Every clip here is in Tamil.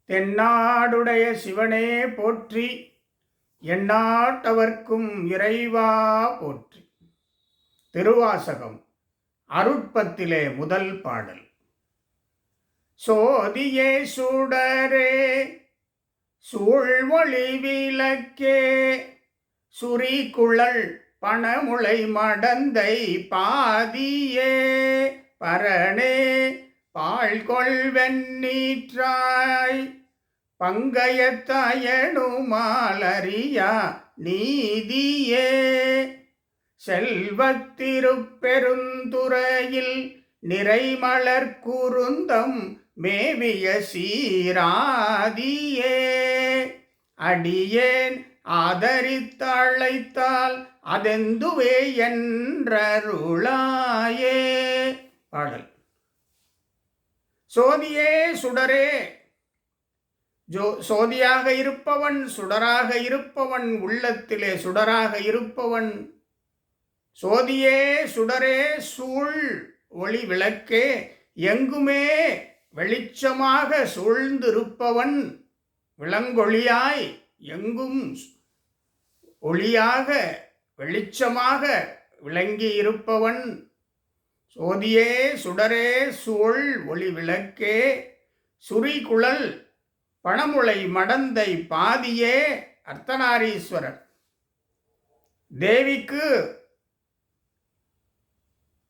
தென்னாடுடைய சிவனே போற்றி, எந்நாட்டவர்க்கும் இறைவா போற்றி. திருவாசகம் அருட்பத்திலே முதல் பாடல். சோதியே சுடரே சூழ்மொழி விளக்கே, சுரிகுழல் பணமுளை மடந்தை பாதியே, பரணே பாழ்கொள் வெண்ணீற்றாய், பங்கயத்தயனுமாலறியா நீதியே, செல்வத்திருப்பெருந்துறையில் நிறைமலர் குருந்தம் மேவிய சீராதியே, அடியேன் ஆதரித்தழைத்தால் அதெந்துவே என்றருளாயே. பாடல். சோதியே சுடரே, சோதியாக இருப்பவன், சுடராக இருப்பவன், உள்ளத்திலே சுடராக இருப்பவன். சோதியே சுடரே சூழ் ஒளி விளக்கே, எங்குமே வெளிச்சமாக சூழ்ந்திருப்பவன், விளங்கொளியாய் எங்கும் ஒளியாக வெளிச்சமாக விளங்கி இருப்பவன். சோதியே சுடரே சூழ் ஒளி விளக்கே, சுரிகுழல் பணமுளை மடந்தை பாதியே. அர்த்தநாரீஸ்வரர் தேவிக்கு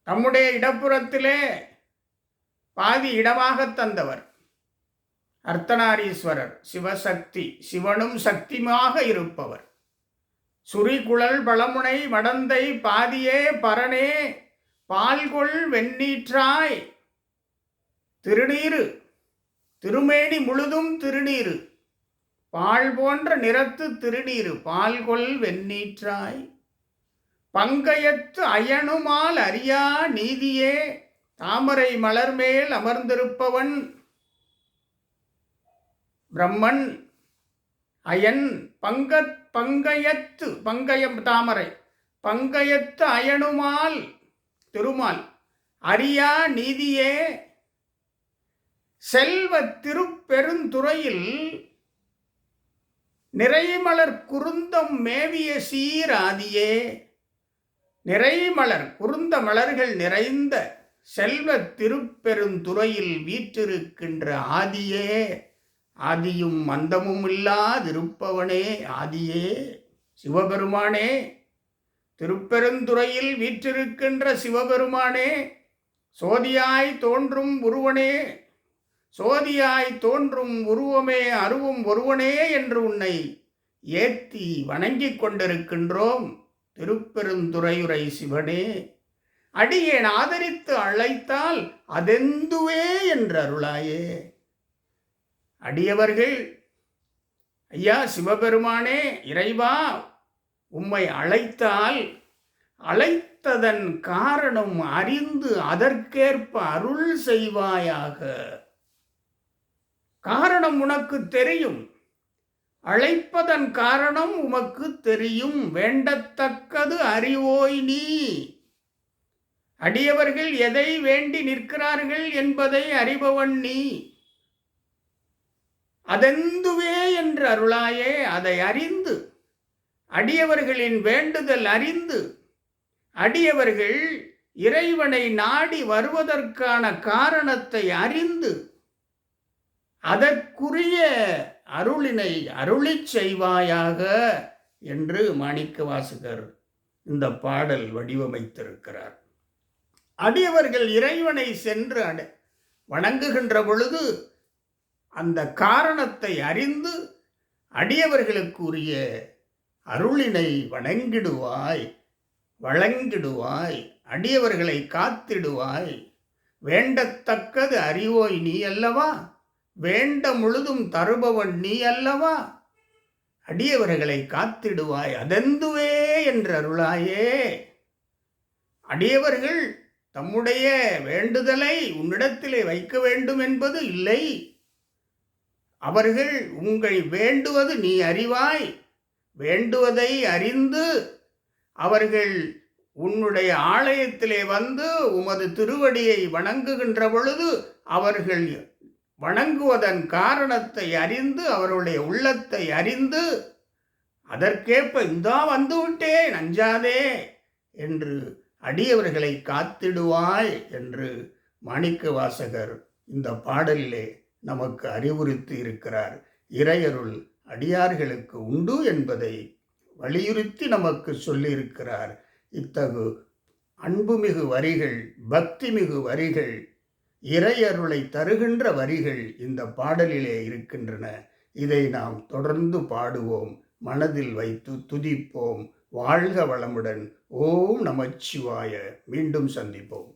தம்முடைய இடப்புறத்திலே பாதி இடமாக தந்தவர் அர்த்தநாரீஸ்வரர். சிவசக்தி, சிவனும் சக்தியாக இருப்பவர். சுரிகுழல் பழமுனை மடந்தை பாதியே, பரணே பால்கொள் வெண்ணீற்றாய். திருநீரு, திருமேனி முழுதும் திருநீரு, பால் போன்ற நிறத்து திருநீரு, பால்கொள் வெண்ணீற்றாய். பங்கயத்து அயனுமால் அறியா நீதியே, தாமரை மலர் மேல் அமர்ந்திருப்பவன். பிரம்மன், அயன், பங்கயத்து, பங்கயம் தாமரை, பங்கயத்து அயனுமால் திருமால், அறியா நீதியே, செல்வ திருப்பெருந்துறையில் நிறைமலர் குருந்தம் மேவிய சீராதியே. நிறைமலர் குருந்த மலர்கள் நிறைந்த செல்வ திருப்பெருந்துறையில் வீற்றிருக்கின்ற ஆதியே, ஆதியும் அந்தமும் இல்லாதிருப்பவனே, ஆதியே சிவபெருமானே, திருப்பெருந்துறையில் வீற்றிருக்கின்ற சிவபெருமானே, சோதியாய் தோன்றும் உருவனே, சோதியாய் தோன்றும் உருவமே, அருவும் ஒருவனே என்று உன்னை ஏத்தி வணங்கிக் கொண்டிருக்கின்றோம். திருப்பெருந்துறையுரை சிவனே, அடியேன் ஆதரித்து அழைத்தால் அதெந்துவே என்று அருளாயே. அடியவர்கள், ஐயா சிவபெருமானே, இறைவா, உம்மை அழைத்தால் அழைத்ததன் காரணம் அறிந்து அதற்கேற்ப அருள் செய்வாயாக. காரணம் உனக்கு தெரியும், அழைப்பதன் காரணம் உமக்கு தெரியும். வேண்டத்தக்கது அறிவோய் நீ. அடியவர்கள் எதை வேண்டி நிற்கிறார்கள் என்பதை அறிபவன் நீ. அதெந்துவே என்று அருளாயே. அதை அறிந்து, அடியவர்களின் வேண்டுதல் அறிந்து, அடியவர்கள் இறைவனை நாடி வருவதற்கான காரணத்தை அறிந்து அதற்குரிய அருளினை அருளிச் செய்வாயாக என்று மாணிக்கவாசகர் இந்த பாடல் வடிவமைத்திருக்கிறார். அடியவர்கள் இறைவனை சென்று வணங்குகின்ற பொழுது அந்த காரணத்தை அறிந்து அடியவர்களுக்குரிய அருளினை வணங்கிடுவாய், வழங்கிடுவாய், அடியவர்களை காத்திடுவாய். வேண்டத்தக்கது அறிவோய் நீ அல்லவா, வேண்ட முழுதும் தருபவன் நீ அல்லவா, அடியவர்களை காத்திடுவாய், அதெந்துவே என்று அருளாயே. அடியவர்கள் தம்முடைய வேண்டுதலை உன்னிடத்திலே வைக்க வேண்டும் என்பது இல்லை. அவர்கள் உங்கள் வேண்டுவது நீ அறிவாய். வேண்டுவதை அறிந்து அவர்கள் உன்னுடைய ஆலயத்திலே வந்து உமது திருவடியை வணங்குகின்ற பொழுது அவர்கள் வணங்குவதன் காரணத்தை அறிந்து, அவருடைய உள்ளத்தை அறிந்து, அதற்கேற்ப இந்தா வந்து விட்டேன் அஞ்சாதே என்று அடியவர்களை காத்திடுவாய் என்று மாணிக்க வாசகர் இந்த பாடலிலே நமக்கு அறிவுறுத்தி இருக்கிறார். இறையருள் அடியார்களுக்கு உண்டு என்பதை வலியுறுத்தி நமக்கு சொல்லியிருக்கிறார். இத்தகு அன்புமிகு வரிகள், பக்திமிகு வரிகள், இறையருளை தருகின்ற வரிகள் இந்த பாடலிலே இருக்கின்றன. இதை நாம் தொடர்ந்து பாடுவோம், மனதில் வைத்து துதிப்போம். வாழ்க வளமுடன். ஓம் நமச்சிவாய. மீண்டும் சந்திப்போம்.